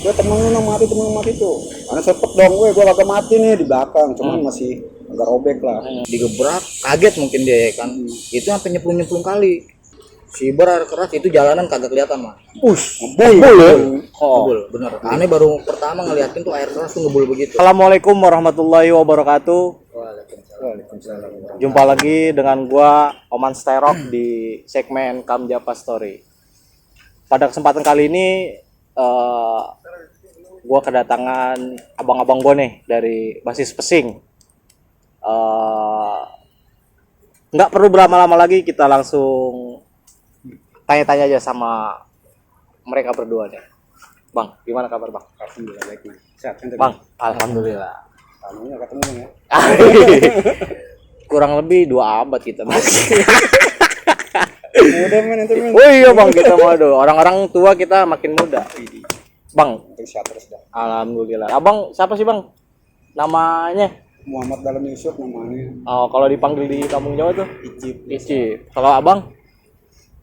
gue temen lu mati tuh. Karena cepet dong gue agak mati nih di belakang, cuman masih agak robek lah. Digebrak, kaget mungkin dia ya kan. Itu sampai nyemplung kali. Si Ibar air keras itu jalanan kagak kelihatan mah. Ngebul ya? Ngebul, bener. Aneh baru pertama ngeliatin tuh air keras tuh ngebul begitu. Assalamualaikum warahmatullahi wabarakatuh. Waalaikumsalam. Jumpa lagi dengan gua Oman Sterok di segmen Kamjapa Story. Pada kesempatan kali ini gua kedatangan abang-abang gua nih dari basis Pesing. Nggak perlu berlama-lama lagi, kita langsung tanya-tanya aja sama mereka berdua nih. Bang, gimana kabar bang? Alhamdulillah baik nih. Sehat kan? Bang, alhamdulillah. Alhamdulillah ketemu ya. Kurang lebih 2 abad kita mas. Mudah men itu men. Oh iya bang, kita mau orang-orang tua kita makin muda. Bang, Sehat terus dah. alhamdulillah. Abang siapa sih bang? Namanya? Muhammad Dalam Yusuf namanya. Oh, kalau dipanggil di kampung Jawa tuh Icip. Icip. Kalau abang?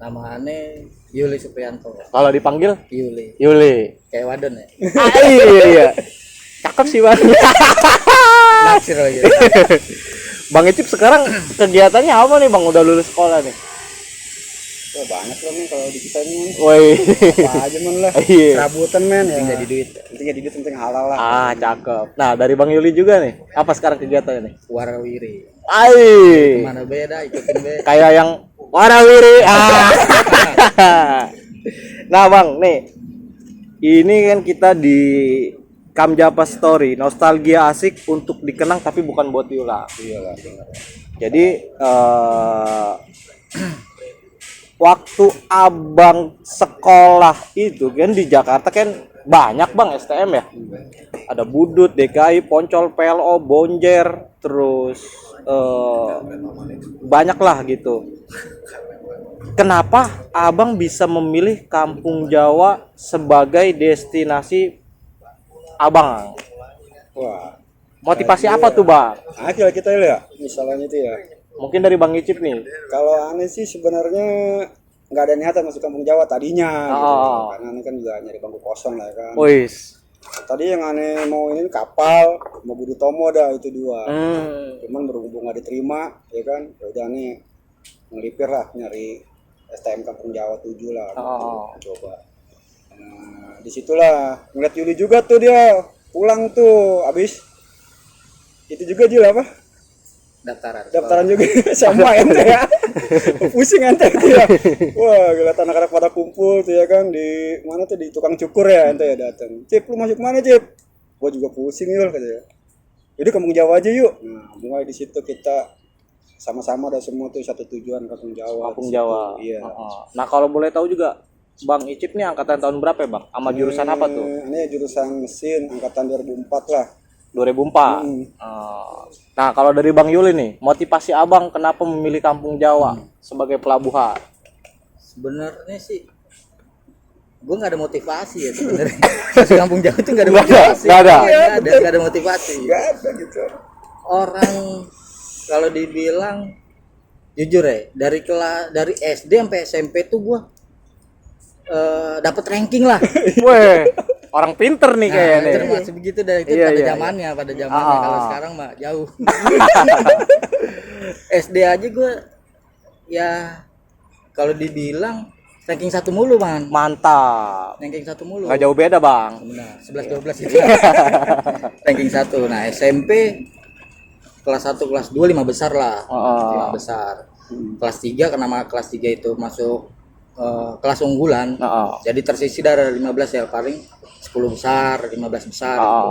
Nama aneh Yuli Supriyanto. Kalau dipanggil? Yuli. Yuli. Kayak wadon ya. Iya. Cakep sih bang. Naksir aja. Bang Icip sekarang kegiatannya apa nih bang? Udah lulus sekolah nih? Wah banyak lah men kalau di kita ini. Woi. Apa aja men lah. Iya. Serabutan men ya. Penting jadi duit. Penting jadi duit, penting halal lah. Ah, cakep. Nah, dari Bang Yuli juga nih. Apa sekarang kegiatannya nih? Warawiri. Ai. Mana beda ikutin be. Kayak yang warawiri. Nah, Bang, nih. Ini kan kita di Kamjapa Story, nostalgia asik untuk dikenang tapi bukan buat diulang. Iyalah. Jadi waktu abang sekolah itu kan di Jakarta kan banyak bang STM ya. Ada Budut, DKI, Poncol, PLO, Bonjer, terus banyak lah gitu. Kenapa abang bisa memilih Kampung Jawa sebagai destinasi abang? Wah. Motivasi apa tuh bang? Akhirnya kita ya, misalnya itu ya. Mungkin dari Bang Icip nih. Kalau aneh sih sebenarnya nggak ada niatan masuk Kampung Jawa tadinya. Gitu. Karena aneh kan juga nyari bangku kosong lah kan. Wis. Tadi yang aneh mau ini kapal, mau Budi Tomo dah itu 2. Cuman berhubung nggak diterima, ya kan. Ya udah aneh ngelipir lah nyari STM Kampung Jawa 7 lah. Gitu. Coba. Nah, disitulah ngeliat Yuli juga tuh dia pulang tuh abis itu juga Jul apa? Daftaran juga sama ente ya. Pusing ente itu ya. Wah, ngeliat anak-anak pada kumpul tuh ya kan di mana tuh di tukang cukur ya ente ya datang. Cip, lu masuk mana, Cip? Gua juga pusing Yul katanya. Jadi Kampung Jawa aja yuk. Nah, mulai di situ kita sama-sama ada semua tuh satu tujuan Kampung Jawa. Kampung Jawa. Iya. Nah, kalau boleh tahu juga Bang Icip nih angkatan tahun berapa ya, Bang? Sama jurusan apa tuh? Ini jurusan mesin angkatan 2004 lah. 2004. Nah, kalau dari Bang Yuli nih, motivasi Abang kenapa memilih Kampung Jawa sebagai pelabuhan? Sebenarnya sih gue nggak ada motivasi ya sebenarnya. Masuk Kampung Jawa tuh nggak ada motivasi. Nggak ada. Nggak ada motivasi. Nggak ada gitu. Orang kalau dibilang jujur ya dari SD sampai SMP tuh gue dapat ranking lah. Weh, orang pinter nih kayaknya. Termasuk begitu dari itu pada zamannya. Kalau sekarang mah jauh. SD aja gue ya kalau dibilang ranking 1 mulu man. Mantap. Ranking 1 mulu. Nggak jauh beda bang. Benar. 11-12 itu. Ranking 1. Nah SMP kelas 1 kelas 2 5 besar lah. 5 besar. Kelas 3 karena kelas 3 itu masuk kelas unggulan. Jadi tersisi dari 15 ya paling 10 besar, 15 besar gitu.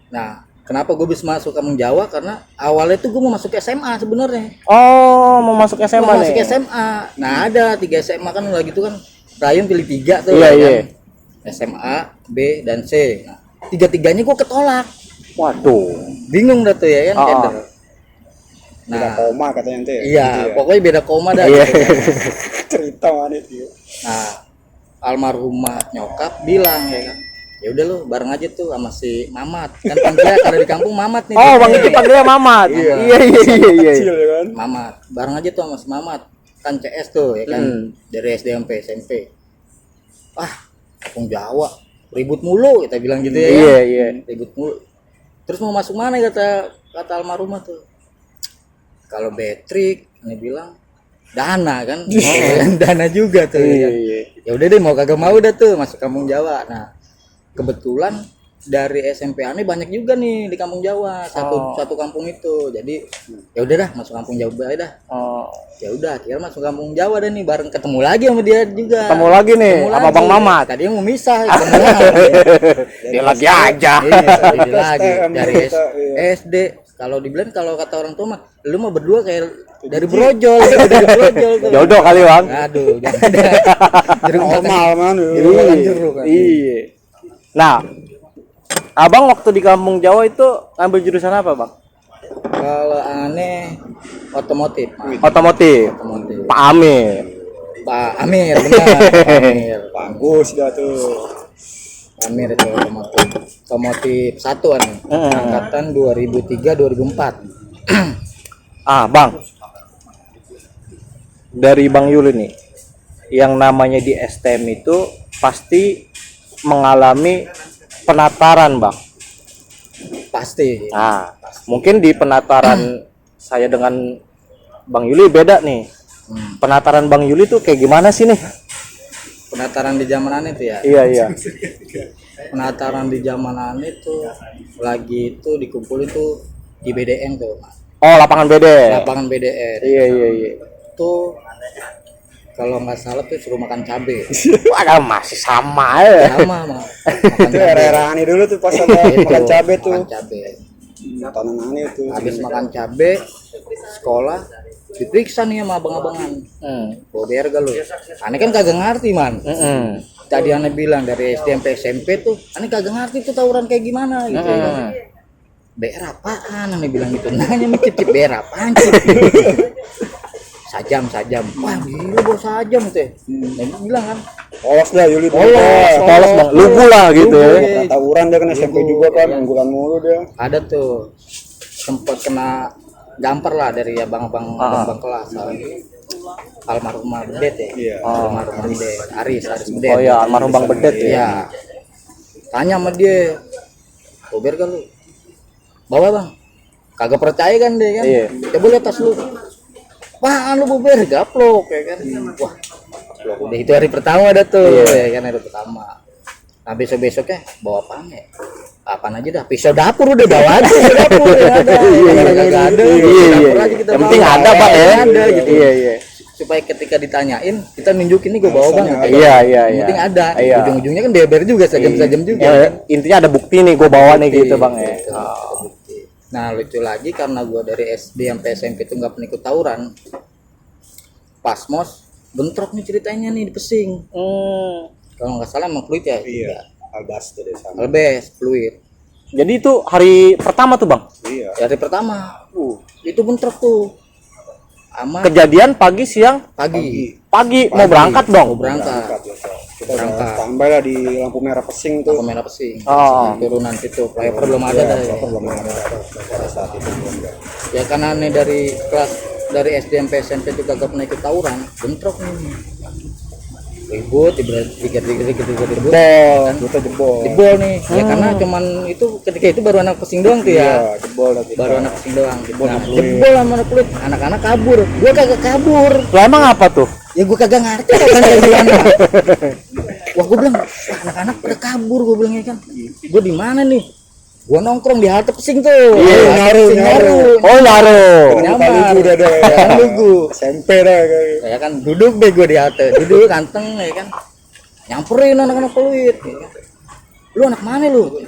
Nah, kenapa gue bisa masuk Kampung Jawa? Karena awalnya tuh gue mau masuk SMA sebenarnya. Oh, mau masuk SMA mau nih. Masuk SMA. Nah, ada 3 SMA kan lagi tuh kan. Rayun pilih 3 tuh. Iya, kan? iya. SMA, B dan C. Nah, 3-3-nya gue ketolak. Waduh. Bingung dah tuh ya kan keder. Nah, beda koma katanya ente. Iya, gitu pokoknya beda koma dah. Iya. Cerita mana itu. Nah, almarhumah nyokap bilang ya kan. Ya udah lu bareng aja tuh sama si Mamat. Kan panggilnya kalau di kampung Mamat nih. Oh, Bang itu panggilnya Mamat. Iya. Kecil ya kan. Mamat. Bareng aja tuh sama si Mamat. Kan CS tuh ya kan. Dari SD sampai SMP. Ah, Kampung Jawa. ribut mulu kita bilang gitu ya. Iya. Ribut mulu. Terus mau masuk mana kata almarhumah tuh? Kalau Betrik ini bilang Dana kan. Dana juga tuh. Iya. Ya udah deh mau kagak mau dah tuh masuk Kampung Jawa. Nah, kebetulan dari SMP aneh banyak juga nih di Kampung Jawa, satu kampung itu. Jadi ya udah dah masuk Kampung Jawa dah. Ya udah akhirnya masuk Kampung Jawa dah nih, bareng ketemu lagi sama dia juga. Ketemu lagi nih sama Bang Mamat. Tadi mau misah ketemu lagi. Dia lagi aja. Iya, lagi dari SD. Kalau dibilang kalau kata orang tua mah lu mah berdua kayak dari brojol tuh. Jodoh kali, Bang. Aduh, jangan. Normal man. Iya. Nah, Abang waktu di Kampung Jawa itu ngambil jurusan apa, Bang? Kalau aneh otomotif. Otomotif. Pak Amir. Pak Amir benar. Pak Amir. Bagus dah tuh. Amir itu otomotif satu aneh. Angkatan 2003-2004. Bang. Dari Bang Yuli nih. Yang namanya di STM itu pasti mengalami penataran, Bang. Pasti. Mungkin di penataran saya dengan Bang Yuli beda nih. Penataran Bang Yuli tuh kayak gimana sih nih? Penataran di zaman aneh itu ya. Iya. Penataran di zaman aneh tuh lagi itu dikumpulin tuh di BDN tuh. Oh, lapangan BD. Lapangan BDN. Iya. Tuh kalau nggak salah tuh suruh makan cabe. Wah, masih sama ya. Sama mah. Itu era-era aneh dulu tuh pas ada makan cabe tuh. Makan cabe. Tahun aneh tuh. Habis makan cabe sekolah diperiksa nih sama abang-abangan. Bawa berga lu. Aneh kan kagak ngerti, man. Tadi aneh bilang dari SD sampai SMP tuh, aneh kagak ngerti tuh tawuran kayak gimana gitu. BR apaan? Aneh bilang gitu. Nanya nih cip BR apaan sih? Sajam. Wah, gila bawa sajam teh. Aneh bilang kan. Polos dah Yuli. Polos Bang. Lugu lah gitu ya. Tawuran dia kan SMP juga kan, unggulan mulu dia. Ada tuh sempat kena gampar lah dari abang-abang kelas. Almarhum Bedet ya. Iya. Almarhum Bedet, Aris Bedet. Oh ya, almarhum Bang Bedet ya. Iya. Tanya sama dia, "Bober kan lu?" "Bawa, Bang." Kagak percaya kan dia kan. Iya. "Coba lihat tas lu." "Wah, lu bober gaplok ya kan." Wah. Udah itu hari pertama ada tuh, ya kan hari pertama. Nah, besok-besoknya bawa apaan ya? Apaan aja dah, pisau dapur udah bawa aja pisau dapur ya ada. Kagak ada. Dapur aja kita yang penting ada, Pak ya. Ada gitu. Iya. Supaya ketika ditanyain kita nunjukin nih gue bawa Bang. Iya. Yang penting ada. Ujung-ujungnya kan beber juga sajam-sajam juga. Intinya ada bukti nih gue bawa nih gitu, Bang ya. Nah, lucu lagi karena gue dari SD sampai SMP itu nggak pernah ikut tawuran. Pas mos bentrok nih ceritanya nih di Pesing. Kalau nggak salah emang fluid ya. Iya. Albas tuh deh sama. Albes fluid. Jadi itu hari pertama tuh, Bang. Iya. Hari pertama. Itu bentrok tuh. Sama Kejadian pagi siang pagi mau berangkat dong. mau berangkat Kita berangkat. Standby lah di lampu merah Pesing tuh. Lampu merah Pesing. Turunan situ flyover belum ada dah ya. Belum ada pada saat itu belum ada. Ya karena nih dari SD sampai SMP juga gak pernah ikut tawuran, bentrok nih. Ribut, dikit ribut. Jebol nih. Ya karena cuman itu ketika itu baru anak Pesing doang tuh ya. Jebol lah kita. Baru anak Pesing doang. Jebol sama anak kulit. Anak-anak kabur. Gua kagak kabur. Lah emang apa tuh? Ya gua kagak ngerti kan kayak gimana. Wah, gua bilang, "Wah, anak-anak pada kabur," gua bilang ya kan. Gua di mana nih? Gua nongkrong di halte Pesing tuh. Nyaru. Oh, nyaru. Nyamar. Udah ada ya. Lugu. SMP dah kayak. Ya kan duduk deh gue di halte. Duduk kanteng ya kan. Nyamperin anak-anak peluit. Ya kan. "Lu anak mana lu?"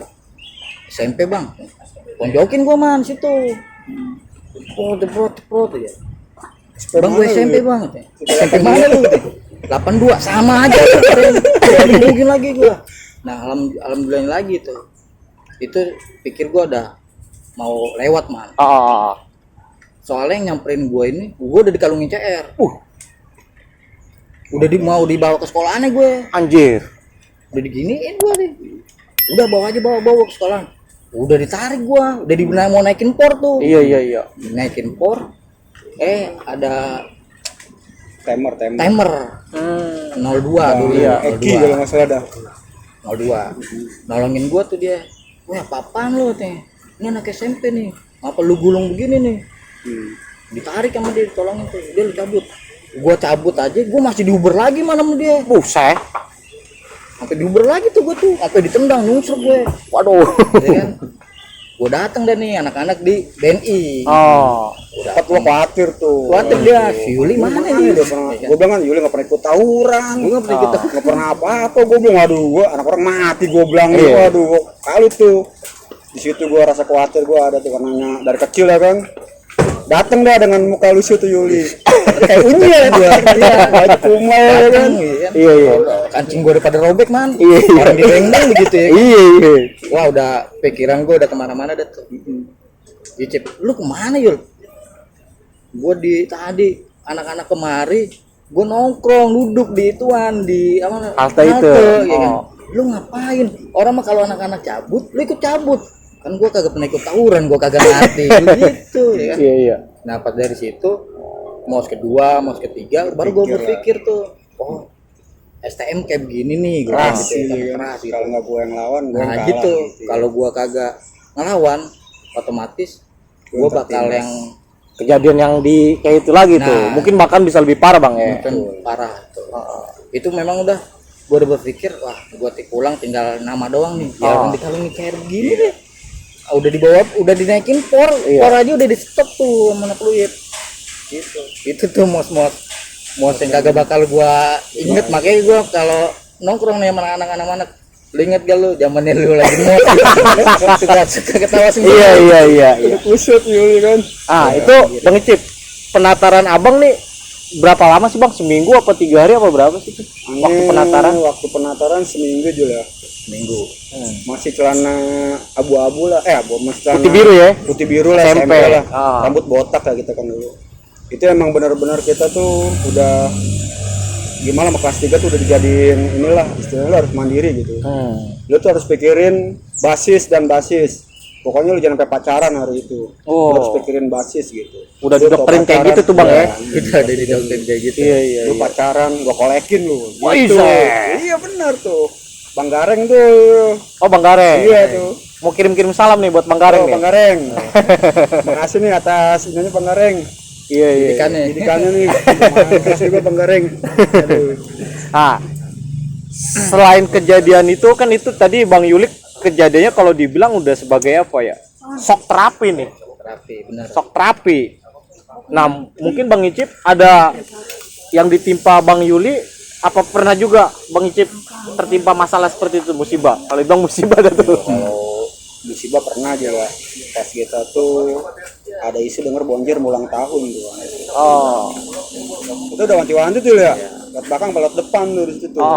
"SMP, Bang." Ponjokin gua man situ. Jeprot ya. "Bang, gue SMP, Bang." "SMP mana lu?" 82 sama aja. Mungkin lagi gua. Nah, alhamdulillah lagi tuh. Itu pikir gua udah mau lewat man. Soalnya yang nyamperin gua ini, gua udah dikalungin CR. Udah mau dibawa ke sekolahannya gue. Anjir. Udah diginiin gua nih. Udah bawa aja bawa ke sekolah. Udah ditarik gua, udah mau naikin por tuh. Iya. Naikin por. Ada Timer. 02 dulu. Iya. Eki kalau nggak salah dah. 02. Nolongin gua tuh dia. Wah, apaan lu teh? Ini anak SMP nih. Apa lu gulung begini nih? Ditarik sama dia, ditolongin tuh. Dia lu cabut. Gua cabut aja, gua masih diuber lagi mana sama dia. Buset. Sampai diuber lagi tuh gua tuh, sampai ditendang nungsruk gue. Waduh. Ya kan? Gua datang dah nih anak-anak di BNI. Oh. Tempat gua khawatir tuh. Khawatir dia, si Yuli mana nih? Dia pernah, gua bilang kan Yuli nggak pernah ikut tawuran, Gua nggak pernah ikut nggak pernah apa-apa. Gua bilang aduh, gua anak orang mati, gua bilang Iya. waduh, gua kali tuh. Di situ gua rasa khawatir, gua ada tuh karenanya dari kecil ya kan. Dateng dah dengan muka lucu tuh Yuli. Kayak unyil dia. Iya, baju kumal ya kan. Iya, iya. Kancing gua udah pada robek man. Iya, iya. Orang direndang begitu ya. Iya, iya. Wah udah pikiran gua udah kemana-mana dah tuh. Icip, lu kemana Yul? Gua tadi anak-anak kemari, gua nongkrong duduk di ituan di apa? Halte itu. Ya kan? Oh. Lu ngapain? Orang mah kalau anak-anak cabut, lu ikut cabut. Kan gua kagak pernah ikut tawuran, gua kagak ngerti begitu ya kan. Iya, iya. Nah pas dari situ mos kedua, mos ketiga baru gue berpikir tuh, oh STM kayak begini nih, gue Keras gitu, sih, keras gitu. kalau nggak gua yang lawan, gua yang Nah kalah gitu, ya. kalau gue kagak ngelawan, otomatis gue bakal yang Kejadian yang di kayak itu lagi tuh. Nah. Mungkin bahkan bisa lebih parah Bang ya. mungkin parah tuh. Itu memang udah gue udah berpikir, wah gue pulang tinggal nama doang nih, jangan dikalungin kayak begini deh. Udah dibawa, udah dinaikin por aja udah di stop tuh sama anak fluid. Gitu. Itu tuh mos yang kagak bakal gua inget, makanya gua kalau nongkrong nih sama anak-anak, lu inget gak lu zamannya lu lagi mos suka ketawa sendiri. Iya. Kusut Yuli kan. Itu Bang Icip, penataran Abang nih berapa lama sih Bang? Seminggu apa 3 hari apa berapa sih tuh? Waktu penataran seminggu juga. Minggu. Masih celana abu-abu lah, masih celana Putih biru ya? putih biru lah, SMP. SMP lah. Rambut botak lah kita kan dulu. Itu emang benar-benar kita tuh udah gimana sama kelas 3 tuh udah dijadiin inilah istilahnya lu harus mandiri gitu. Lu tuh harus pikirin basis. Pokoknya lu jangan sampai pacaran hari itu. Lu harus pikirin basis gitu. Udah Lu didoktrin kayak pacaran, gitu tuh Bang ya? Udah ada di doktrin kayak gitu. Iya. Lu pacaran, gua kolekin lu. Wih, Gitu. Zek. Iya benar tuh. Bang Gareng tuh. Oh Bang Gareng. Iya tuh. Mau kirim-kirim salam nih buat Bang Gareng nih. Bang Gareng. Makasih nih atas ininya Bang Gareng. Iya. Didikannya nih. Makasih juga Bang Gareng. Aduh. Selain kejadian itu kan itu tadi Bang Yulik kejadiannya kalau dibilang udah sebagai apa ya? Shock terapi nih. Terapi, bener. Shock terapi. Nah, mungkin Bang Icip ada yang ditimpa Bang Yuli, apa pernah juga Bang Icip tertimpa masalah seperti itu, musibah? Kalau Bang musibah dah tuh. Kalau musibah pernah juga. Pas kita tuh ada isu denger Bonjer mau ulang tahun tuh. Oh. Itu udah wanti-wanti tuh ya. Belot belakang belot depan tuh di situ tuh.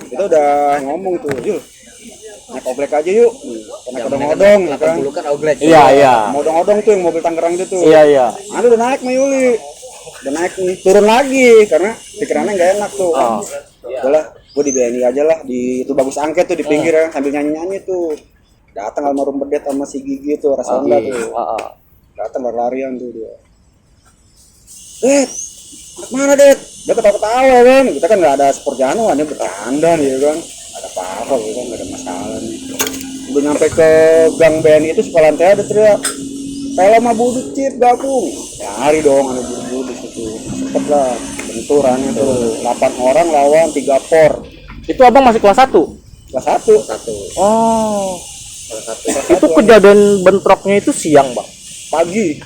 Kita udah ngomong tuh, Jul. Naik oblek aja yuk. Naik odong-odong ya kan. Dulu kan oblek. Iya. Mau odong-odong tuh yang mobil Tangerang itu tuh. Iya. Ada udah naik sama Yuli. Udah naik nih, turun lagi karena pikirannya nggak enak tuh. Udahlah, gue di BNI aja lah, di itu bagus angket tuh di pinggir ya, sambil nyanyi-nyanyi tuh. Datang almarhum Bedet sama si Gigi tuh, rasa Honda tuh. Datang lari-larian tuh dia. Det, mana Det? Dia ketawa-ketawa kan. Kita kan nggak ada seperjano, dia bercanda nih ya kan. Ada apa-apa gitu kan, nggak ada masalah nih. Udah nyampe ke gang BNI itu sekolah lantai ada teriak. Kalau mah budut Cip gabung. Nyari dong ada budut itu. Cepet lah benturannya tuh. 8 orang lawan 3 por. Itu Abang masih kelas 1? Kelas 1. Oh. Kelas 1. Itu kejadian bentroknya itu siang, Bang. Pagi.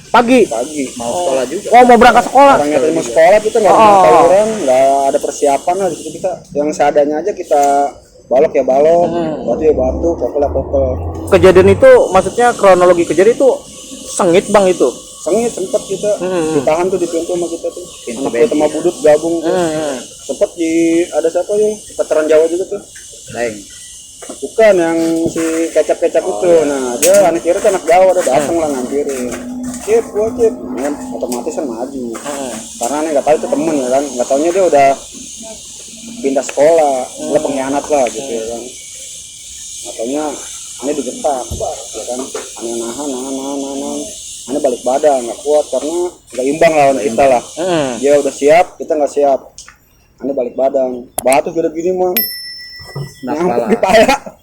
Mau sekolah juga. Oh, mau berangkat sekolah. Orangnya mau sekolah kita nggak ada tawuran, nggak ada persiapan lah di situ kita. Yang seadanya aja kita balok ya balok, batu ya batu, popel ya popel. Kejadian itu maksudnya kronologi kejadian itu sengit Bang itu. Sengit sempet kita ditahan tuh di pintu sama kita tuh. Pintu Anak kita sama budut gabung tuh. Sempet di ada siapa ya? Veteran Jawa juga tuh. Lain. Bukan yang si kecap-kecap itu. Nah, dia anak kira tuh anak Jawa udah datang lah ngampirin. Cip, gua Cip. Ya, otomatis kan maju. Karena nih nggak tahu itu temen ya kan. Nggak taunya dia udah pindah sekolah, dia pengkhianat lah gitu ya kan. Nggak taunya aneh digetak, ya kan. Aneh nahan. Aneh balik badan, nggak kuat karena nggak imbang lawan kita lah. Dia udah siap, kita nggak siap. Aneh balik badan. Batu gede gini mah. Nah, di pala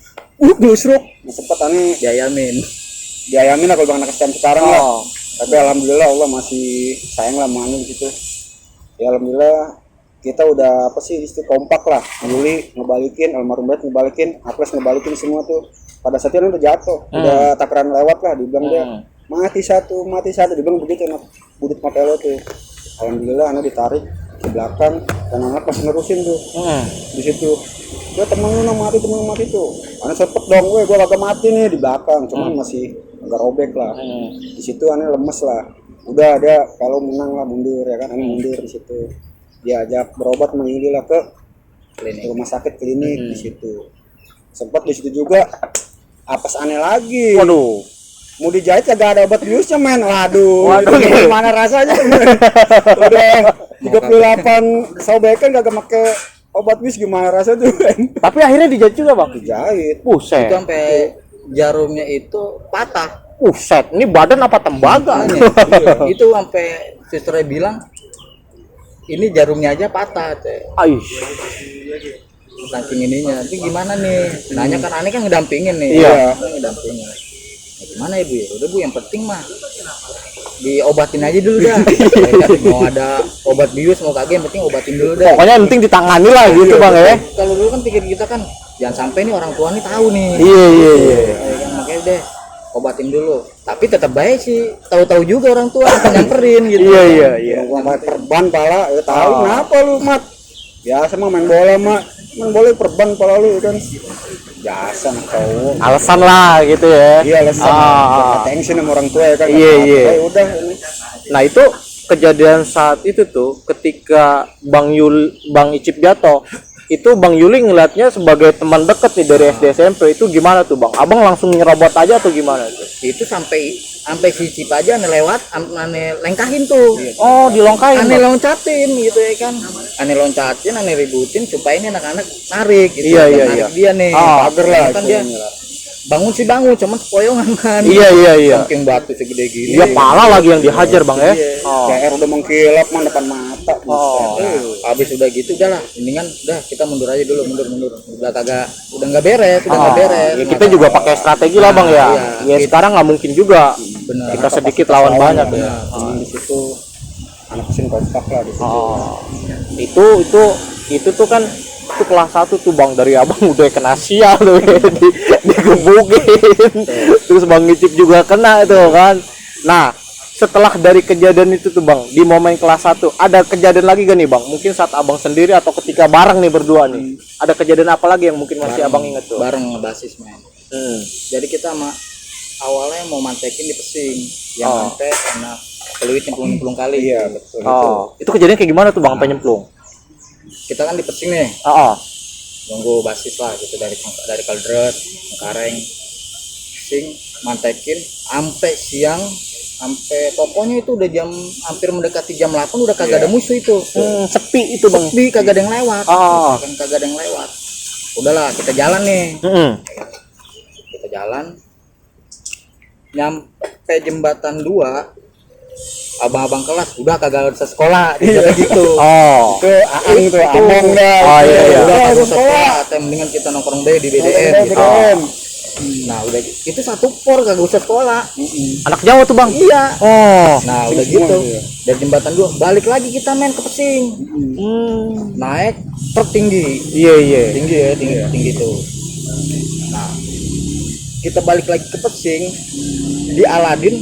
busruk. Nah, sempet aneh diayamin lah kalau bang anak STM sekarang lah. Tapi alhamdulillah Allah masih sayang lah sama anu gitu. Ya alhamdulillah kita udah apa sih istilah kompak lah. Juli ngebalikin, almarhum banget ngebalikin, Aples ngebalikin semua tuh. Pada saat itu udah jatuh, udah takaran lewat lah, dibilang dia mati satu, dibilang begitu anak budut mata lo tuh. Alhamdulillah anak ditarik ke belakang dan anak masih nerusin tuh. Di situ gue temen lu mati tuh. Anak cepet dong gue kagak mati nih di belakang, cuman masih agak robek lah. Di situ aneh lemes lah. Udah ada kalau menang lah mundur ya kan, aneh mundur di situ. Dia ajak berobat mengili lah ke rumah sakit klinik di situ. Sempat di situ juga apes aneh lagi. Waduh. Mau dijahit kagak ada obat biusnya men. Waduh. Gimana rasanya men? Udah 38 sobekan kagak make obat bius gimana rasanya tuh men? Tapi akhirnya dijahit juga bang. Dijahit. Buset. Itu sampai jarumnya itu patah. Buset. Ini badan apa tembaga? Itu sampai susternya bilang ini jarumnya aja patah teh. Aish. Saking ininya, tapi gimana nih? Nanya kan aneh kan ngedampingin nih. Iya. Ngedampingin. Nah, gimana ya bu ya? Udah bu, yang penting mah diobatin aja dulu dah. Mau ada obat bius mau kagak, yang penting obatin dulu dah. Pokoknya yang penting ditangani lah gitu bang ya. Kalau dulu kan pikir kita kan jangan sampai nih orang tua nih tahu nih. Iya. Ya kan, makanya deh obatin dulu. Tapi tetap baik sih. Tahu-tahu juga orang tua nyamperin gitu. Iya. Gua main perban pala, ya tahu kenapa lu mat? Biasa mah main bola perban pala lu kan. Biasa mah cowok. Alasan lah gitu ya. Iya alasan. Tension sama orang tua ya kan. Iya. Udah ini. Nah itu kejadian saat itu tuh ketika Bang Icip jatuh, itu Bang Yuli ngeliatnya sebagai teman dekat nih dari SD SMP, itu gimana tuh Bang? Abang langsung nyerobot aja atau gimana tuh? Itu sampai si Cip aja aneh lewat, aneh lengkahin tuh. Oh, dilongkahin. Aneh loncatin gitu ya kan. Aneh loncatin, aneh ributin supaya ini anak-anak narik gitu. Iya. Narik dia nih. Pager lah kan dia bangun, cuman sepoyongan kan. Iya. Saking batu segede gini. Iya, pala lagi yang dihajar Bang ya. CR udah mengkilap man depan mata. Habis udah gitu udah lah, mendingan udah kita mundur aja dulu, mundur. Udah nggak beres. Ya, kita juga pakai strategi lah Bang ya. Ya sekarang nggak mungkin juga. Bener. Kita sedikit lawan banyak ya. Di situ anak mesin kompak lah di situ. Itu tuh kan itu kelas 1 tuh Bang, dari Abang udah kena sial tuh ya, digebukin. Terus Bang Icip juga kena itu kan. Nah, setelah dari kejadian itu tuh Bang, di momen kelas 1 ada kejadian lagi gak nih Bang? Mungkin saat Abang sendiri atau ketika bareng nih berdua nih. Ada kejadian apa lagi yang mungkin masih Abang inget tuh? Bareng ngebasis men. Jadi kita awalnya mau mantekin di pesing, yang mantek anak peluit nyemplung kali. Iya betul. Itu kejadian kayak gimana tuh Bang sampai nyemplung? Kita kan di pesing nih. Nunggu basis lah gitu dari kaldres, Kareng, pesing, mantekin sampai siang, sampai pokoknya itu udah hampir mendekati jam 8 udah kagak ada musuh itu. Sepi itu Bang. Sepi, kagak ada yang lewat. Kan kagak ada yang lewat. Udahlah kita jalan nih. Kita jalan. Nyampe jembatan 2, abang-abang kelas udah kagak usah sekolah gitu. Itu aang tuh abang dah. Iya. Udah kagak usah sekolah, atau mendingan kita nongkrong deh di BDM gitu. Nah udah itu satu por kagak usah sekolah. Anak Jawa tuh Bang. Iya. Nah udah gitu dari jembatan 2 balik lagi kita main ke pesing. Naik truk tinggi. Iya. Tinggi tuh. Nah kita balik lagi ke pesing, di Aladin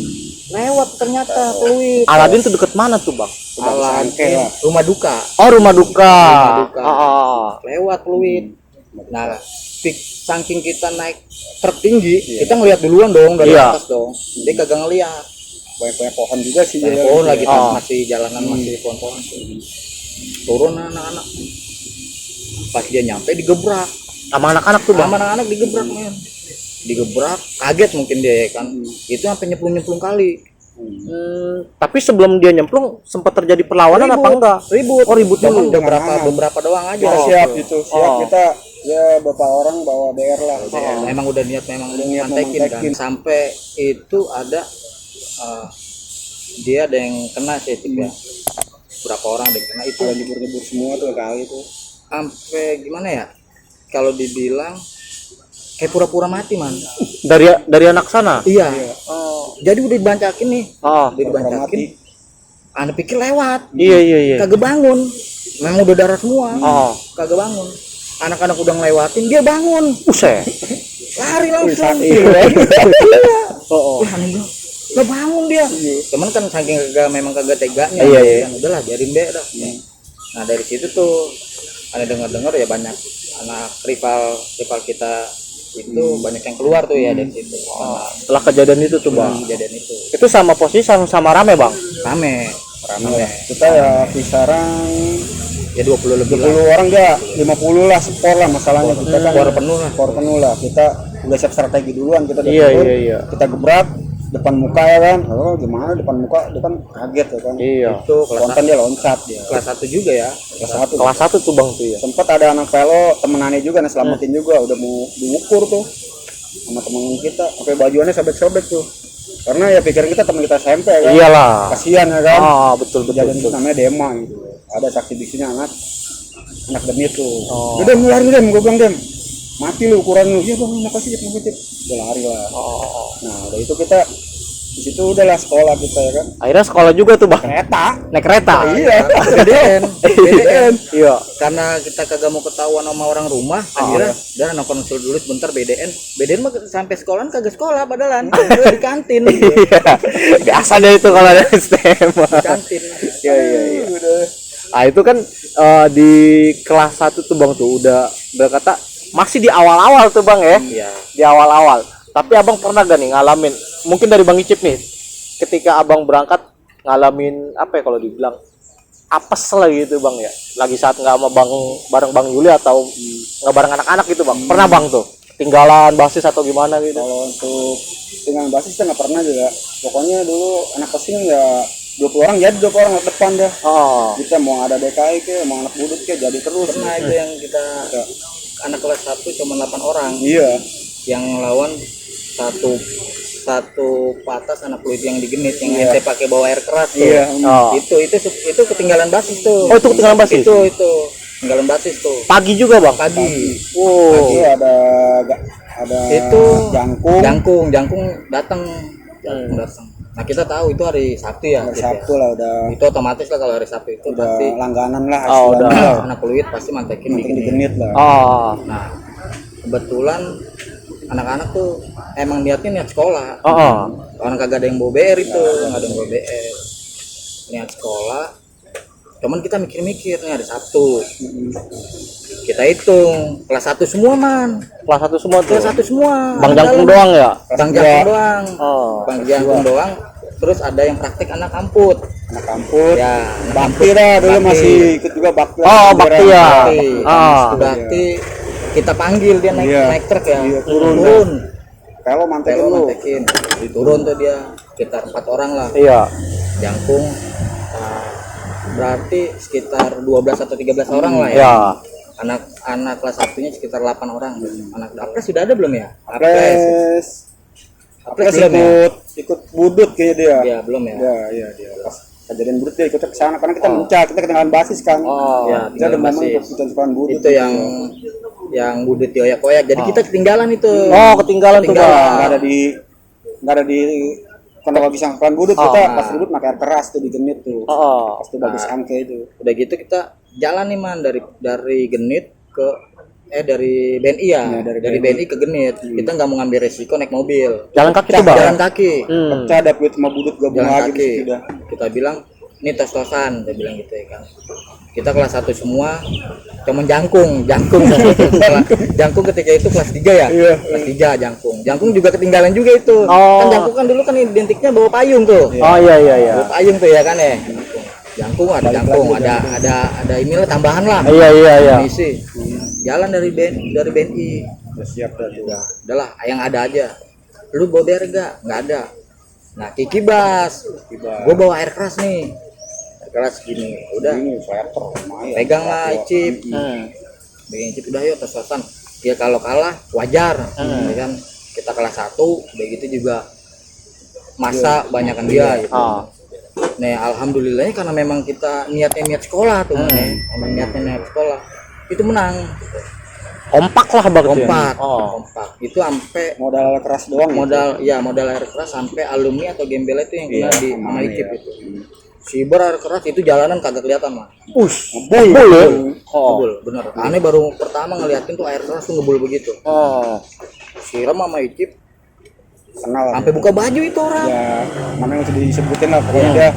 lewat ternyata peluit. Aladin tuh deket mana tuh Bang? Aladin rumah duka. Rumah duka. Lewat peluit. Nah saking kita naik truk tinggi, kita ngeliat duluan dong dari atas dong. Dia kagak ngeliat. Banyak pohon juga sih. Pohon lagi masih jalanan masih pohon-pohon. Turun anak-anak. Pas dia nyampe digebrak. Sama anak-anak tuh Bang. Sama anak-anak digebrak men. Digebrak, kaget mungkin dia kan. Itu sampai nyemplung kali. Tapi sebelum dia nyemplung sempat terjadi perlawanan apa enggak? Ribut. Ribut dulu. Beberapa doang aja. Siap gitu. Kita ya beberapa orang bawa BR lah. Memang udah niat mantekin kan. Sampai itu ada dia ada yang kena sih ya. Berapa orang ada yang kena itu libur semua tuh kali itu. Sampai gimana ya? kalau dibilang kayak pura-pura mati man. Dari anak sana. Iya. Jadi udah dibancakin nih. Udah Pura-pura dibancakin. mati. Anak pikir lewat. Iya. Kagak bangun. Memang udah darah semua. Kagak bangun. Anak-anak udah ngelewatin, dia bangun. Buset. Lari langsung. Iya. Wah, aneh banget. Nggak bangun dia. Cuman kan saking memang kagak teganya. Iya. Kan udahlah biarin deh dah. Nah dari situ tuh ada dengar ya banyak anak rival kita itu banyak yang keluar tuh ya dari situ. Setelah kejadian itu tuh bang. Kejadian itu. Itu sama posisi sama rame bang. Rame. Kita ya kisaran Ya 20 lebih 20 orang enggak 50 lah skor lah masalahnya. Kita kan skor penuh lah. Kita udah siap strategi duluan, kita udah Iya. Kita gebrak depan muka ya kan. Oh gimana depan muka, dia kan kaget ya kan. Iya. Itu Konten dia loncat dia. kelas 1 juga ya. Kelas 1 tuh bang tuh ya. sempat ada anak pelo temenannya juga selamatin juga, udah mau diukur tuh sama temen kita, sampai bajuannya sobek-sobek tuh, karena ya pikir kita teman kita SMP kan. Iyalah. Kasihan ya kan. Betul. Kejadian itu namanya Dema gitu, ada saksi biksinya anak demit tuh. Udah lari dem, gue bilang dem mati lu ukuran lu. Iya bang, makasih udah lari lah. Nah udah itu kita di situ udahlah sekolah kita ya kan. Akhirnya sekolah juga tuh bang. Naik kereta. Iya. BDN. Iya. Karena kita kagak mau ketahuan sama orang rumah, akhirnya dan anak konsul dulu sebentar BDN mah sampai sekolahan kagak sekolah padahalan. Di kantin. Iya. Biasa deh itu kalau ada STM. Di kantin. Iya. Ah itu kan di kelas 1 tuh bang tuh udah berkata masih di awal-awal tuh bang ya. Iya. Di awal-awal. Tapi abang pernah gak nih ngalamin, mungkin dari Bang Icip nih, ketika abang berangkat ngalamin apa ya kalau dibilang apes lah gitu bang ya, lagi saat nggak sama bareng Bang Yuli atau nggak bareng anak-anak gitu bang, pernah bang tuh ketinggalan basis atau gimana gitu? Kalau untuk tinggal basis kita nggak pernah juga. Pokoknya dulu anak kesini ya 20 orang jadi 20 orang ke depan dah. Kita mau ada DKI ke, mau anak budut ke, jadi terus. Pernah itu yang kita anak kelas 1 cuma 8 orang. Iya. Yang lawan satu patas anak peluit yang digenit yang ente pakai bawa air keras tuh. Iya. Itu ketinggalan basis tuh. Oh itu ketinggalan basis? Itu ketinggalan basis tuh. Pagi juga bang? Pagi. Pagi ada itu jangkung datang. Nah kita tahu itu hari Sabtu ya. Hari Sabtu lah udah. Itu otomatis lah kalau hari Sabtu itu udah pasti langganan lah. udah. Anak peluit pasti mantekin digenit lah. Nah kebetulan anak-anak tuh emang niat sekolah. Orang kagak ada yang bawa BR itu, nggak ada yang bawa BR. Niat sekolah. Cuman kita mikir-mikir nih hari Sabtu. Kita hitung kelas 1 semua man. Kelas 1 semua tuh. Kelas 1 semua. Bang Jangkung doang ya? Bang Jangkung doang. Bang Jangkung doang. Terus ada yang praktek anak kamput. Ya, bakti dah dulu masih ikut juga bakti. Bakti ya. Bakti. Kita panggil dia naik truk ya. Turun. Kalau mantekin diturun tuh dia sekitar 4 orang lah. Iya. Jangkung berarti sekitar 12 atau 13 orang lah ya. Iya. Anak kelas 1-nya sekitar 8 orang. Anak Apres sudah ada belum ya? Apres belum ya? Ikut budut kayak dia. Iya, belum ya. Iya dia. Pas kejadian budut dia ikut ke sana karena kita mencak, kita ketinggalan basis kan. Ya, kita ada momen ikut sekolah budut. Itu yang budut dioyak-oyak. Jadi kita ketinggalan itu. Ketinggalan tuh bang. Enggak ada di kronologi sangkulan budut. Kita pas ribut pakai air keras tuh digenit tuh. Pas itu bagus angke itu. Udah gitu kita jalan nih man dari Genit ke dari BNI ya, dari BNI ke Genit. Kita nggak mau ngambil resiko naik mobil. Jalan kaki tuh bang. Jalan kaki. Pecah ada duit sama budut gabung Jalan lagi kaki. Sudah. Kita bilang ini tos-tosan, dia bilang gitu ya kan. Kita kelas 1 semua, cuman jangkung ketika itu kelas 3 ya. Kelas 3 jangkung juga ketinggalan juga itu. Kan jangkung kan dulu kan identiknya bawa payung tuh. Iya. Bawa payung tuh ya kan ya. Jangkung ada inilah tambahan lah. Iya. Misi. Jalan dari BNI. Siap dah tuh. Udahlah, yang ada aja. Lu bawa BR enggak ada. Nah, Kiki Bas. Gua bawa air keras nih. Air keras gini. Udah. Ini sweater lumayan. Pegang lah Icip. Pegang Icip udah yuk tos-tosan. Ya kalau kalah wajar. Ya kan. Kita kelas 1, udah gitu juga masa banyakan dia gitu. Nah, alhamdulillahnya karena memang kita niat sekolah tuh, niat sekolah itu menang. kompak lah bang. kompak. Oh. Kompak. Itu sampai Modal keras doang. modal air keras sampai alumni atau gembel itu yang kena di sama Icip ya. itu. Siber air keras itu jalanan kagak kelihatan mah. Ngebul ya. Ngebul, bener. Aneh baru pertama ngeliatin tuh air keras tuh ngebul begitu. Siram sama Icip Kenal. sampai buka baju itu orang. Ya, namanya udah disebutin lah pokoknya dia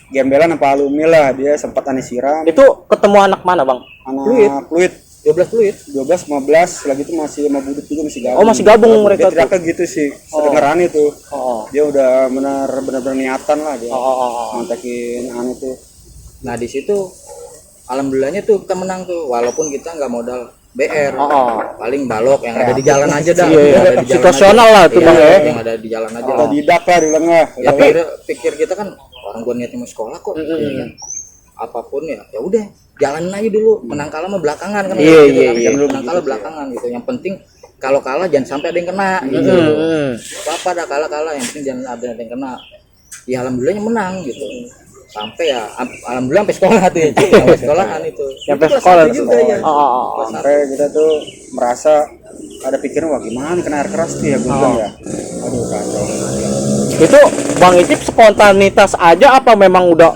gembelan apa alumni lah, dia sempat aneh siram. Itu ketemu anak mana bang? Anak Fluid 12 fluid. 12 15 lagi itu masih sama Budut juga masih gabung. Oh masih gabung mereka Dia teriaknya gitu sih. Sedengeran itu. Dia udah benar-benar niatan lah dia. Ngontekin anu tuh. Nah, di situ alhamdulillahnya tuh kita menang tuh walaupun kita nggak modal BR. Paling balok yang ada di jalan aja dah. Iya. Situasional lah tuh bang ya. Yang ada di jalan aja. Tidak lah di lengah. Ya, pikir kita kan orang gua niatnya mau sekolah kok. Ya kan? Apapun ya udah jalanin aja dulu, menang kalah mah belakangan kan. Iya. Menang kalah belakangan gitu. Yang penting kalau kalah jangan sampai ada yang kena gitu. Apa dah kalah yang penting jangan ada yang kena. Ya alhamdulillahnya menang gitu. Sampai ya alhamdulillah sampai sekolah tuh ya. Sampai sekolahan itu. Sampai sekolah juga ya. Sampai kita tuh merasa ada pikiran wah gimana kena air keras tuh ya gue bilang ya. Aduh kacau. Itu Bang Icip spontanitas aja apa memang udah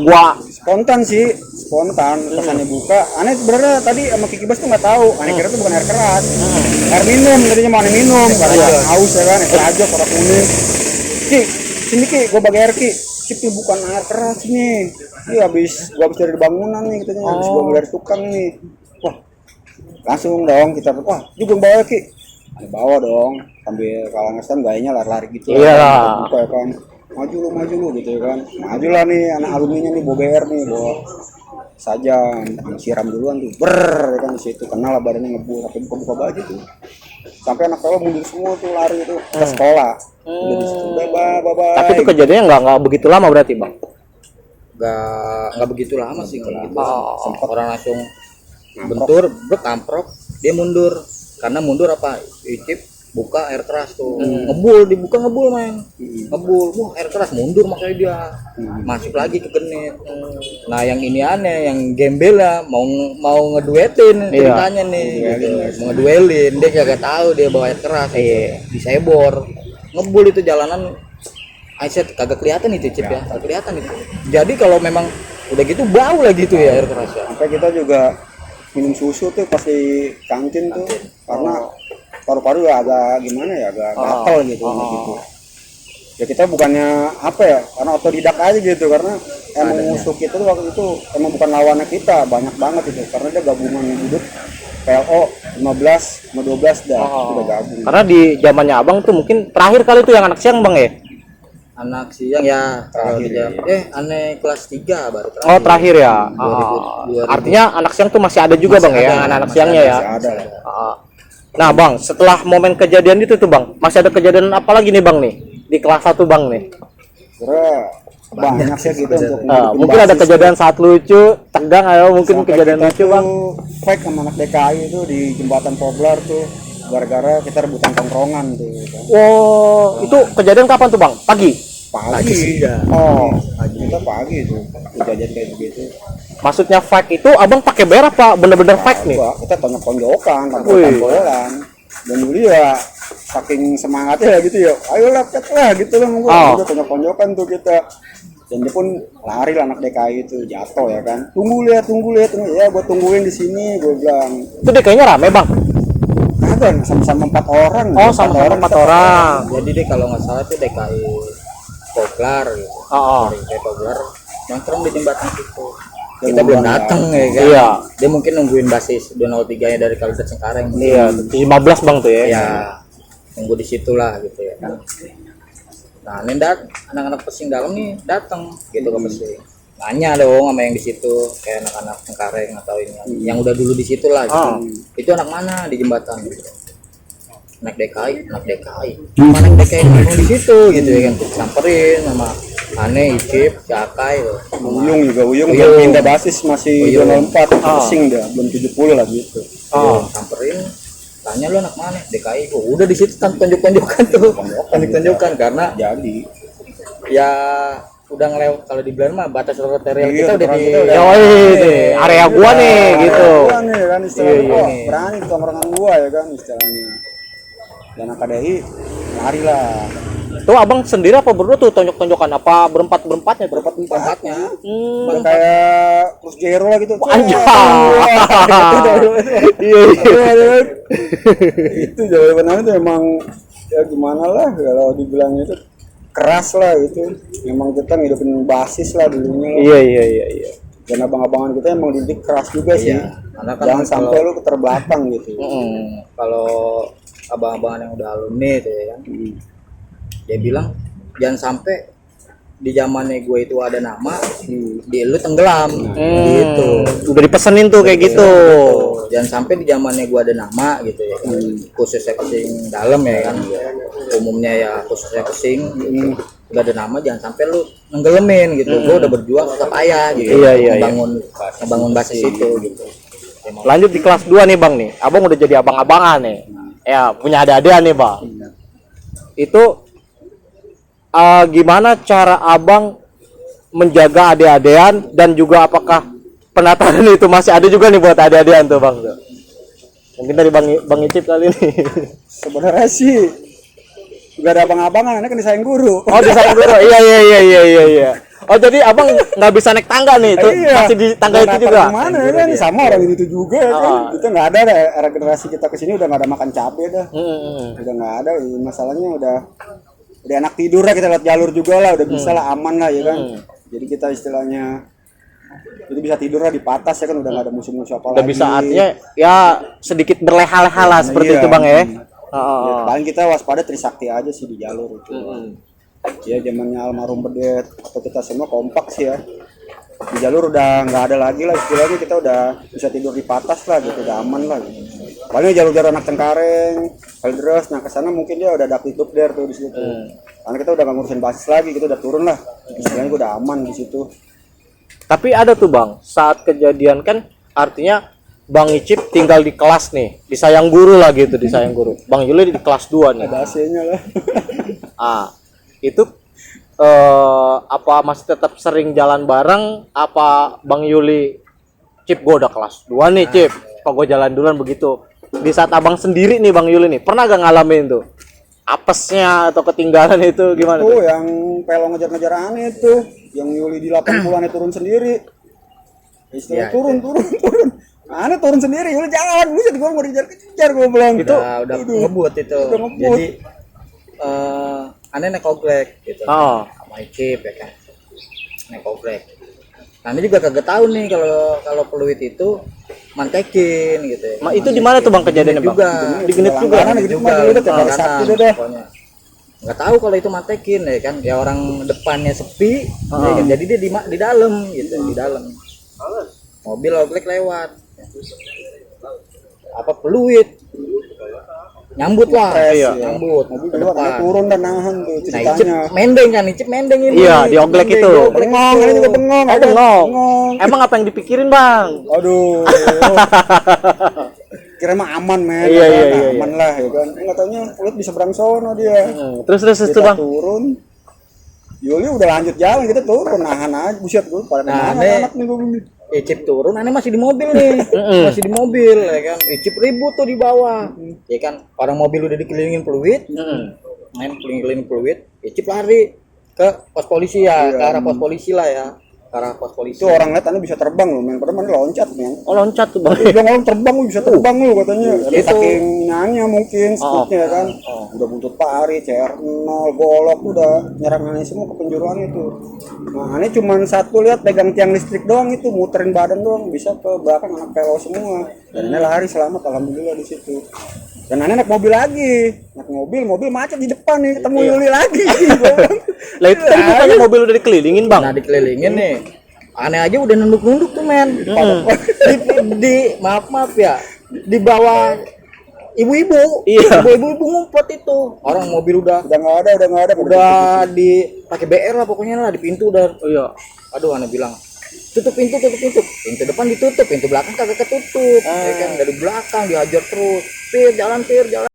gua Spontan sih, spontan. Pas aneh buka, aneh sebenarnya tadi sama Kiki Bas tuh nggak tahu. Aneh kira tuh bukan air keras, air minum. Tadinya mau aneh minum, karena haus ya kan, es aja warna kuning. Ki, sini Ki, gua bagi air Ki. Cip ini bukan air keras nih. Iya gua habis dari bangunan nih, katanya habis gua dari tukang nih. Wah, langsung dong kita, wah juga bawa Ki. Aneh bawa dong, sambil kalau ngesan gayanya lari-lari gitu. Iya. Buka ya kan. Maju lu gitu ya kan, majulah nih anak alumninya nih bawa BR nih, bawa saja siram duluan tuh ya kan, di situ kenal lah badannya ngebul sampai buka baju tuh, sampai anak sekolah mundur semua tuh lari tuh ke sekolah. Udah di situ bye. Tapi itu kejadiannya nggak begitu lama berarti bang? Nggak begitu lama sih kalau gitu. Sempat orang langsung bentur kamprok, dia mundur karena mundur apa Icip buka air keras tuh ngebul main ngebul, wah air keras mundur makanya dia masuk lagi ke genit. Nah yang ini aneh, yang gembel ya mau ngeduetin ceritanya nih gitu. Mau ngeduelin, dia kagak tahu dia bawa air keras disebor ngebul itu jalanan. Aisyah kagak kelihatan itu Cip ya, kagak kelihatan itu. Jadi kalau memang udah gitu bau lagi tuh ya air keras ya. Sampai kita juga minum susu tuh pas di kantin tuh karena paru-paru ya agak gimana ya, agak gatel gitu gitu. Ya kita bukannya apa ya, karena otodidak aja gitu, karena emang musuh kita tuh waktu itu emang bukan lawannya kita, banyak banget itu, karena dia gabungan Budut PLO 15 sama 12 dah udah gabung. Karena di zamannya abang tuh mungkin terakhir kali tuh yang anak siang bang ya? Anak siang ya terakhir aneh kelas 3 baru terakhir. Oh terakhir ya. 2000. Artinya anak siang tuh masih ada juga masih bang ya, anak-anak siangnya ya. Ada. Nah bang, setelah momen kejadian itu tuh bang, masih ada kejadian apa lagi nih bang nih di kelas 1 bang nih? Kira banyak sih gitu untuk mungkin ada kejadian saat lucu, tegang ayo mungkin sampai kejadian kita lucu tuh bang. Fight sama anak DKI itu di jembatan Poblar tuh gara-gara kita rebutan tongkrongan tuh. Wow, itu kejadian kapan tuh bang? Pagi? Pagi sih ya. Kita pagi tuh kejadian kayak gitu. Maksudnya fake itu abang pakai BR apa bener-bener fake nih? Kita tonjok-tonjokan, tampol-tampolan. Dan dulu ya saking semangatnya ya gitu ya, ayolah pet lah gitu lah, udah tonjok-tonjokan tuh kita. Dan dia pun lari lah anak DKI itu, jatuh ya kan. Tunggu lihat ya, gua tungguin di sini, gua bilang. Itu deh kayaknya rame bang. Kagak, sama-sama 4 orang. Oh sama-sama 4 orang. Jadi deh kalau nggak salah tuh DKI Poglar gitu. DKI Poglar nongkrong di jembatan situ. Kita belum datang ya kan. Iya. Dia mungkin nungguin basis 203 nya dari Kalidat Cengkareng. Iya, 15 bang tuh ya. Ya, tunggu di situ lah gitu ya kan. Nah, ini anak-anak pesing dalam nih datang gitu ke pesing. Nanya dong sama yang di situ, kayak anak-anak Cengkareng atau ini yang udah dulu di situ lah gitu. Itu anak mana di jembatan gitu. Anak DKI. Mana yang DKI yang di situ gitu ya kan. Samperin sama Ane, Icip, Cakai loh. Uyung belum pindah basis, masih 204 pesing dah, belum 70 lah gitu. Samperin, tanya lu anak mana? DKI. Oh, udah di situ tonjok-tonjokan tuh. Tonjok-tonjokan karena jadi ya udah ngelewat, kalau di Belanda mah batas teritorial Iya, kita udah di kita udah- Yoi, area gua nih gitu. Gua nih kan istilahnya, Iya, oh, iya. berani tongkrongan gua ya kan istilahnya. Dan KDI lari lah. Tuh abang sendiri apa berdua tuh tonjok-tonjokan apa berempatnya tuh? tempatnya. Udah kayak Cruz Jero lah gitu. Anjay. Iya iya. Itu jawabannya tuh emang ya gimana lah kalau dibilang itu keras lah gitu. Memang kita ngidupin basis lah dulunya lah. Iya iya iya iya. Dan abang-abangan kita emang didik keras juga sih. Iya, karena kan Jangan sampai lu keterbelakang gitu. Kalau abang-abangan yang udah alumni itu ya kan, dia bilang jangan sampai di zamannya gue itu ada nama, di lu tenggelam gitu. Udah dipesenin tuh kayak gitu. Jangan sampai di zamannya gue ada nama gitu ya kan. Khususnya kesing dalam ya kan, umumnya ya khususnya kesing gitu. Udah ada nama jangan sampai lu nenggelemin gitu. Gue udah berjuang susah payah gitu. Iya, iya, ngebangun basis itu gitu. Lanjut di kelas 2 nih bang nih. Abang udah jadi abang-abangan nih. Ya punya adik-adikan nih bang. Itu gimana cara abang menjaga adik-adikan dan juga apakah penataran itu masih ada juga nih buat adik-adikan tuh bang? Mungkin dari bang Icip kali ini. Sebenarnya sih udah ada abang-abangan, ini kan disayang guru. Oh disayang guru. Iya iya iya iya iya iya. Oh jadi abang nggak bisa naik tangga nih, itu Iya. masih di tangga itu juga. Gimana ya kan sama orang itu juga ya kan. Kita nggak ada era generasi kita kesini udah nggak ada makan cabai dah. Udah nggak ada. Masalahnya udah enak tidur lah, kita lihat jalur juga lah, udah bisa lah, aman lah ya kan. Jadi kita istilahnya jadi bisa tidur lah di patas ya kan, udah nggak ada musuh-musuh apa Udah lagi. bisa artinya ya sedikit berleha-leha lah seperti Iya. itu bang ya. Ya, paling kita waspada Trisakti aja sih di jalur itu. Ya zamannya almarhum Bedet atau kita semua kompak sih ya. Di jalur udah nggak ada lagi lah istilahnya, kita udah bisa tidur di patas lah gitu, udah aman lah gitu. Paling jalur-jalur anak Cengkareng, Kaldres, nah kesana mungkin dia udah dapet hidup der tuh di situ. Karena kita udah nggak ngurusin basis lagi, kita udah turun lah. Istilahnya udah aman di situ. Tapi ada tuh bang, saat kejadian kan artinya Bang Icip tinggal di kelas nih, disayang guru lah gitu, disayang guru. Bang Yuli di kelas 2 nih. Ada AC-nya lah. Itu apa masih tetap sering jalan bareng? Apa Bang Yuli, Cip gue udah kelas 2 nih Cip, apa gue jalan duluan begitu? Di saat abang sendiri nih Bang Yuli nih, pernah gak ngalamin tuh apesnya atau ketinggalan itu gimana tuh? Tuh yang pelong ngejar-ngejar aneh tuh, yang Yuli di 80-an turun sendiri. Istilah Ya, turun. Aneh turun sendiri, Yuli jangan, buset gua mau dikejar gua bilang. Itu udah ngebut itu. Udah ngebut. Jadi aneh naik oglek gitu. Oh. Sama Icip ya kan. Naik oglek. Nah, ini juga kagak tahu nih kalau peluit itu mantekin gitu ya. Itu di mana tuh Bang kejadiannya Bang? Juga. Di Genit juga. Langganan gitu mah dulu tuh hari Sabtu dah. Nggak tahu kalau itu mantekin ya kan. Ya orang depannya sepi, ya kan? Jadi dia di dalam gitu, di dalam. Mobil oglek lewat. Apa peluit? Nyambut lah, Iya. nyambut. Mobil ke keluar, depan. aneh turun dan nahan tuh Nah, Icip ceritanya. mendeng kan, Icip mendeng ini. Iya, di oglek itu. Bengong, ini juga bengong. Oh, bengong. Emang apa yang dipikirin Bang? Aduh. Kira mah aman men. Iya, kan? iya, iya, Aman lah ya kan. Enggak taunya kulit bisa berang sono dia. Terus itu Kita Bang. turun. Yuli udah lanjut jalan, kita turun nahan aja. Buset gue pada Nah, nahan ini- anak nih gue. Icip turun, aneh masih di mobil nih, masih di mobil ya kan. Icip ribut tuh di bawah, ya kan. Orang mobil udah dikelilingin peluit, main kelilingin peluit. Icip lari ke pos polisi ya, ke arah pos polisi lah ya, ke arah pos polisi. Itu orang lihat aneh bisa terbang loh, men. Padahal mana loncat, men. Oh loncat tuh Bang. Dia ngomong terbang lu bisa terbang lu katanya. Itu. Saking nyanyi mungkin skupnya kan. Udah buntut pari, CR0, golok udah nyerang aneh semua ke penjuruan itu. Nah, aneh cuman satu lihat pegang tiang listrik doang itu, muterin badan doang bisa ke belakang anak PO semua. Dan aneh lari selamat alhamdulillah di situ. Dan aneh naik mobil lagi. Naik mobil macet di depan nih, ketemu Yuli lagi. Lah itu tadi bukannya mobil udah dikelilingin Bang? Nah dikelilingin nih, aneh aja udah nunduk-nunduk tuh men. Maaf ya, di bawah ibu-ibu, Iya. ibu-ibu ngumpet itu. Orang mobil udah Udah nggak ada. udah di pakai BR lah pokoknya lah, di pintu udah. Oh iya. Aduh, aneh bilang tutup pintu. Pintu depan ditutup, pintu belakang kagak ketutup. Ya kan dari belakang dihajar terus. Pir jalan.